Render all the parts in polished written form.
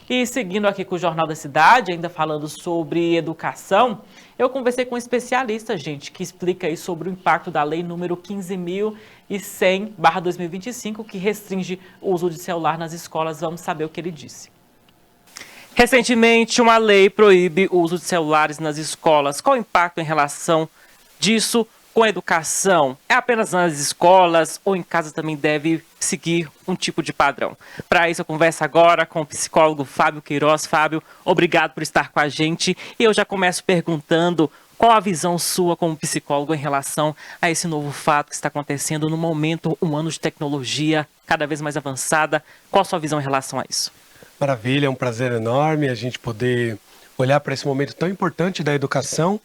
E seguindo aqui com o Jornal da Cidade, ainda falando sobre educação, eu conversei com um especialista, gente, que explica aí sobre o impacto da lei número 15.100/2025, que restringe o uso de celular nas escolas. Vamos saber o que ele disse. Recentemente, uma lei proíbe o uso de celulares nas escolas. Qual o impacto em relação disso com a educação? É apenas nas escolas ou em casa também deve seguir um tipo de padrão? Para isso, eu converso agora com o psicólogo Fábio Queiroz. Fábio, obrigado por estar com a gente. E eu já começo perguntando qual a visão sua como psicólogo em relação a esse novo fato que está acontecendo no momento, um ano de tecnologia cada vez mais avançada. Qual a sua visão em relação a isso? Maravilha, é um prazer enorme a gente poder olhar para esse momento tão importante da educação,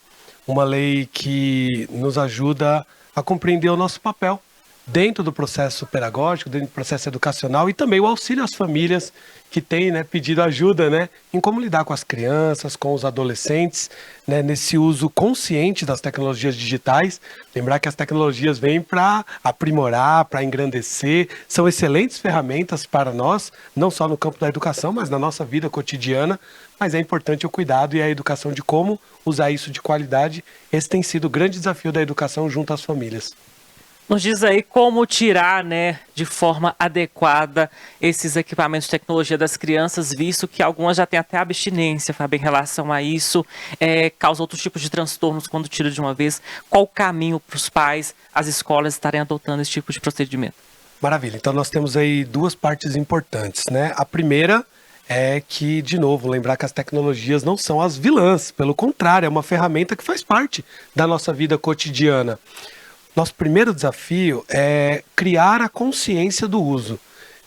uma lei que nos ajuda a compreender o nosso papel dentro do processo pedagógico, dentro do processo educacional e também o auxílio às famílias que têm pedido ajuda em como lidar com as crianças, com os adolescentes, nesse uso consciente das tecnologias digitais. Lembrar que as tecnologias vêm para aprimorar, para engrandecer, são excelentes ferramentas para nós, não só no campo da educação, mas na nossa vida cotidiana, mas é importante o cuidado e a educação de como usar isso de qualidade. Esse tem sido o grande desafio da educação junto às famílias. Nos diz aí como tirar, de forma adequada esses equipamentos de tecnologia das crianças, visto que algumas já têm até abstinência, Fábio, em relação a isso, causa outros tipos de transtornos quando tira de uma vez. Qual o caminho para os pais, as escolas estarem adotando esse tipo de procedimento? Maravilha, então nós temos aí duas partes importantes, A primeira é que, de novo, lembrar que as tecnologias não são as vilãs, pelo contrário, é uma ferramenta que faz parte da nossa vida cotidiana. Nosso primeiro desafio é criar a consciência do uso.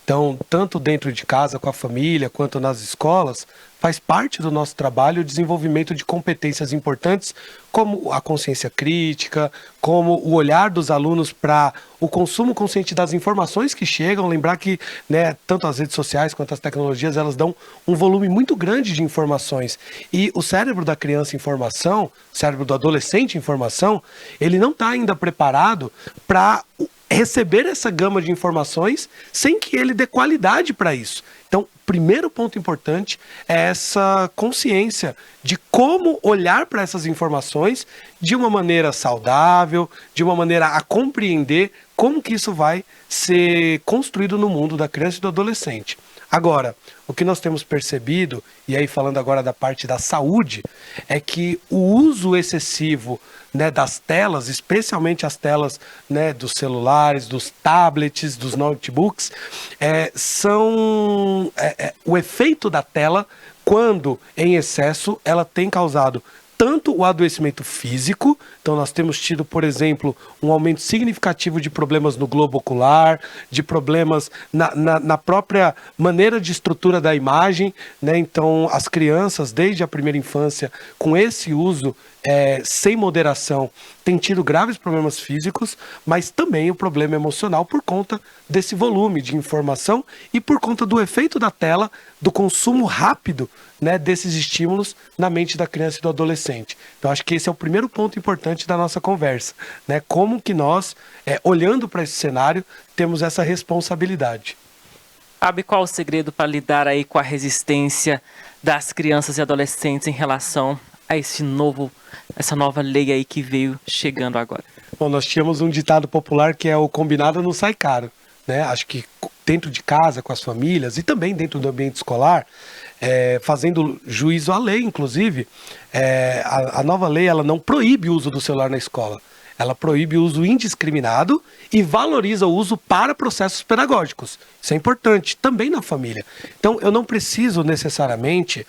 Então, tanto dentro de casa, com a família, quanto nas escolas, faz parte do nosso trabalho o desenvolvimento de competências importantes, como a consciência crítica, como o olhar dos alunos para o consumo consciente das informações que chegam. Lembrar que tanto as redes sociais quanto as tecnologias, elas dão um volume muito grande de informações. E o cérebro da criança em formação, o cérebro do adolescente em formação, ele não está ainda preparado para receber essa gama de informações sem que ele dê qualidade para isso. Então, primeiro ponto importante é essa consciência de como olhar para essas informações de uma maneira saudável, de uma maneira a compreender como que isso vai ser construído no mundo da criança e do adolescente. Agora, o que nós temos percebido, e aí falando agora da parte da saúde, é que o uso excessivo das telas, especialmente as telas dos celulares, dos tablets, dos notebooks, são o efeito da tela, quando em excesso, ela tem causado tanto o adoecimento físico, então nós temos tido, por exemplo, um aumento significativo de problemas no globo ocular, de problemas na própria maneira de estrutura da imagem, Então as crianças, desde a primeira infância, com esse uso sem moderação, têm tido graves problemas físicos, mas também o problema emocional por conta desse volume de informação e por conta do efeito da tela, do consumo rápido desses estímulos na mente da criança e do adolescente. Então acho que esse é o primeiro ponto importante da nossa conversa, Como que nós, olhando para esse cenário, temos essa responsabilidade. Sabe qual o segredo para lidar aí com a resistência das crianças e adolescentes em relação a essa nova lei aí que veio chegando agora? Bom, nós tínhamos um ditado popular que é o combinado não sai caro, Acho que dentro de casa, com as famílias e também dentro do ambiente escolar, fazendo juízo à lei, inclusive, a nova lei ela não proíbe o uso do celular na escola. Ela proíbe o uso indiscriminado e valoriza o uso para processos pedagógicos. Isso é importante, também na família. Então, eu não preciso necessariamente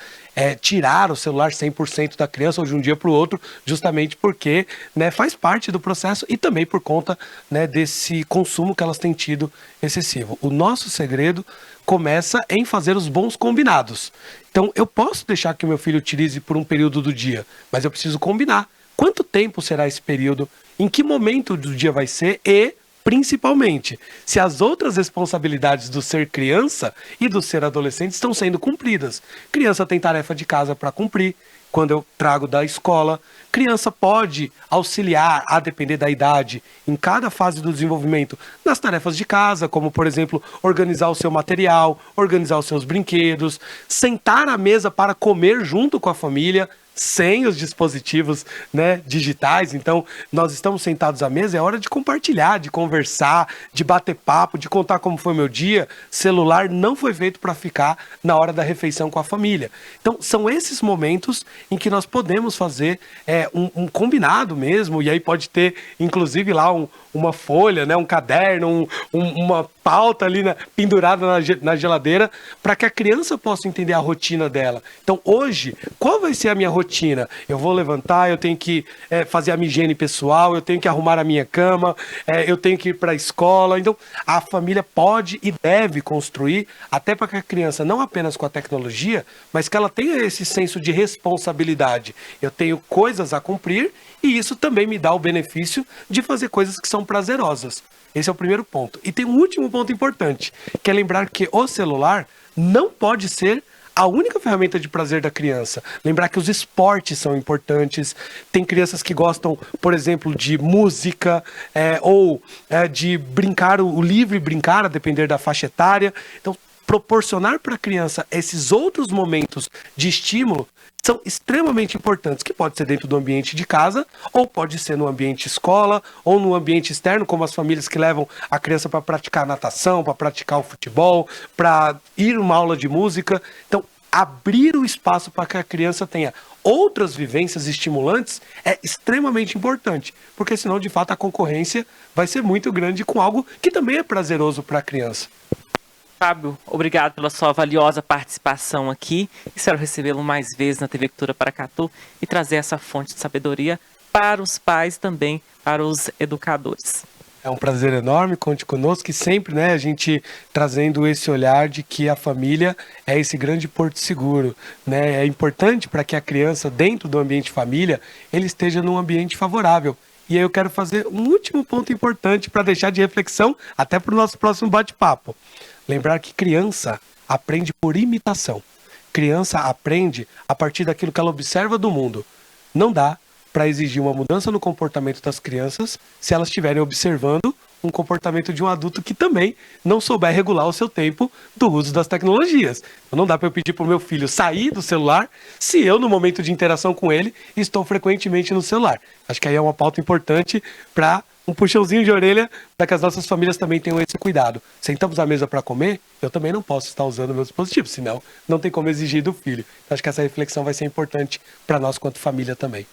tirar o celular 100% da criança ou de um dia para o outro, justamente porque faz parte do processo e também por conta desse consumo que elas têm tido excessivo. O nosso segredo começa em fazer os bons combinados. Então, eu posso deixar que o meu filho utilize por um período do dia, mas eu preciso combinar. Quanto tempo será esse período? Em que momento do dia vai ser? E, principalmente se as outras responsabilidades do ser criança e do ser adolescente estão sendo cumpridas. Criança tem tarefa de casa para cumprir, quando eu trago da escola. Criança pode auxiliar, a depender da idade, em cada fase do desenvolvimento, nas tarefas de casa, como, por exemplo, organizar o seu material, organizar os seus brinquedos, sentar à mesa para comer junto com a família, sem os dispositivos, né, digitais. Então, nós estamos sentados à mesa, é hora de compartilhar, de conversar, de bater papo, de contar como foi meu dia. Celular não foi feito para ficar na hora da refeição com a família. Então, são esses momentos em que nós podemos fazer um combinado mesmo, e aí pode ter, inclusive, lá uma folha, né, um caderno, uma pauta ali pendurada na geladeira, para que a criança possa entender a rotina dela. Então, hoje, qual vai ser a minha rotina? Eu vou levantar, eu tenho que fazer a minha higiene pessoal, eu tenho que arrumar a minha cama, eu tenho que ir para a escola. Então, a família pode e deve construir, até para que a criança, não apenas com a tecnologia, mas que ela tenha esse senso de responsabilidade. Eu tenho coisas a cumprir e isso também me dá o benefício de fazer coisas que são prazerosas. Esse é o primeiro ponto. E tem um último ponto importante, que é lembrar que o celular não pode ser a única ferramenta de prazer da criança. Lembrar que os esportes são importantes. Tem crianças que gostam, por exemplo, de música ou de brincar, o livre brincar, a depender da faixa etária. Então, proporcionar para a criança esses outros momentos de estímulo são extremamente importantes, que pode ser dentro do ambiente de casa, ou pode ser no ambiente escola, ou no ambiente externo, como as famílias que levam a criança para praticar natação, para praticar o futebol, para ir uma aula de música. Então, abrir o espaço para que a criança tenha outras vivências estimulantes é extremamente importante, porque senão, de fato, a concorrência vai ser muito grande com algo que também é prazeroso para a criança. Fábio, obrigado pela sua valiosa participação aqui. Espero recebê-lo mais vezes na TV Cultura Paracatu e trazer essa fonte de sabedoria para os pais e também para os educadores. É um prazer enorme, conte conosco, e sempre, né, a gente trazendo esse olhar de que a família é esse grande porto seguro, né? É importante para que a criança, dentro do ambiente família, ele esteja num ambiente favorável. E aí eu quero fazer um último ponto importante para deixar de reflexão até para o nosso próximo bate-papo. Lembrar que criança aprende por imitação. Criança aprende a partir daquilo que ela observa do mundo. Não dá para exigir uma mudança no comportamento das crianças se elas estiverem observando um comportamento de um adulto que também não souber regular o seu tempo do uso das tecnologias. Então, não dá para eu pedir para o meu filho sair do celular se eu, no momento de interação com ele, estou frequentemente no celular. Acho que aí é uma pauta importante para um puxãozinho de orelha para que as nossas famílias também tenham esse cuidado. Sentamos à mesa para comer, eu também não posso estar usando meu dispositivo, senão não tem como exigir do filho. Então, acho que essa reflexão vai ser importante para nós quanto família também.